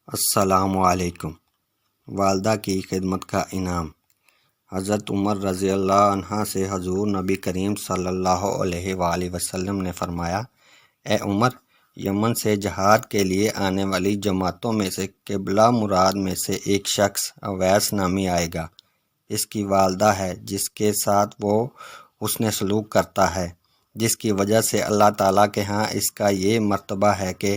السلام علیکم۔ والدہ کی خدمت کا انعام۔ حضرت عمر رضی اللہ عنہ سے حضور نبی کریم صلی اللہ علیہ وآلہ وسلم نے فرمایا، اے عمر، یمن سے جہاد کے لیے آنے والی جماعتوں میں سے قبلہ مراد میں سے ایک شخص اویس نامی آئے گا۔ اس کی والدہ ہے جس کے ساتھ وہ حسن سلوک کرتا ہے، جس کی وجہ سے اللہ تعالیٰ کے ہاں اس کا یہ مرتبہ ہے کہ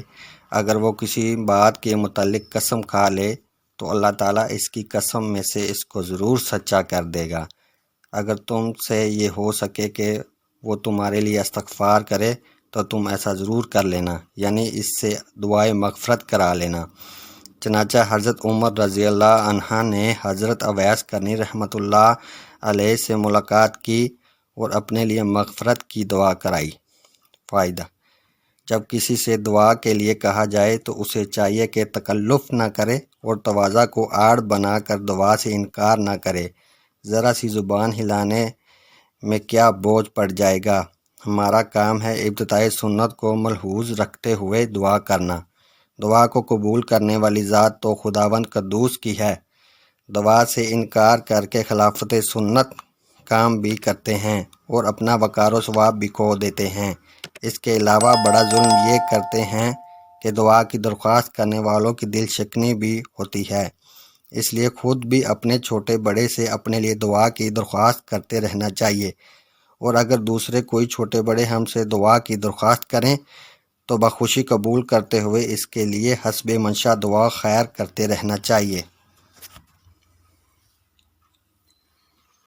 اگر وہ کسی بات کے متعلق قسم کھا لے تو اللہ تعالیٰ اس کی قسم میں سے اس کو ضرور سچا کر دے گا۔ اگر تم سے یہ ہو سکے کہ وہ تمہارے لیے استغفار کرے تو تم ایسا ضرور کر لینا، یعنی اس سے دعائے مغفرت کرا لینا۔ چنانچہ حضرت عمر رضی اللہ عنہ نے حضرت اویس کرنی رحمۃ اللہ علیہ سے ملاقات کی اور اپنے لیے مغفرت کی دعا کرائی۔ فائدہ: جب کسی سے دعا کے لیے کہا جائے تو اسے چاہیے کہ تکلف نہ کرے اور تواضع کو آڑ بنا کر دعا سے انکار نہ کرے۔ ذرا سی زبان ہلانے میں کیا بوجھ پڑ جائے گا، ہمارا کام ہے ابتدائی سنت کو ملحوظ رکھتے ہوئے دعا کرنا۔ دعا کو قبول کرنے والی ذات تو خداوند قدوس کی ہے۔ دعا سے انکار کر کے خلافت سنت کام بھی کرتے ہیں اور اپنا وقار و ثواب بھی کھو دیتے ہیں۔ اس کے علاوہ بڑا ظلم یہ کرتے ہیں کہ دعا کی درخواست کرنے والوں کی دل شکنی بھی ہوتی ہے۔ اس لیے خود بھی اپنے چھوٹے بڑے سے اپنے لیے دعا کی درخواست کرتے رہنا چاہیے، اور اگر دوسرے کوئی چھوٹے بڑے ہم سے دعا کی درخواست کریں تو بخوشی قبول کرتے ہوئے اس کے لیے حسب منشا دعا خیر کرتے رہنا چاہیے۔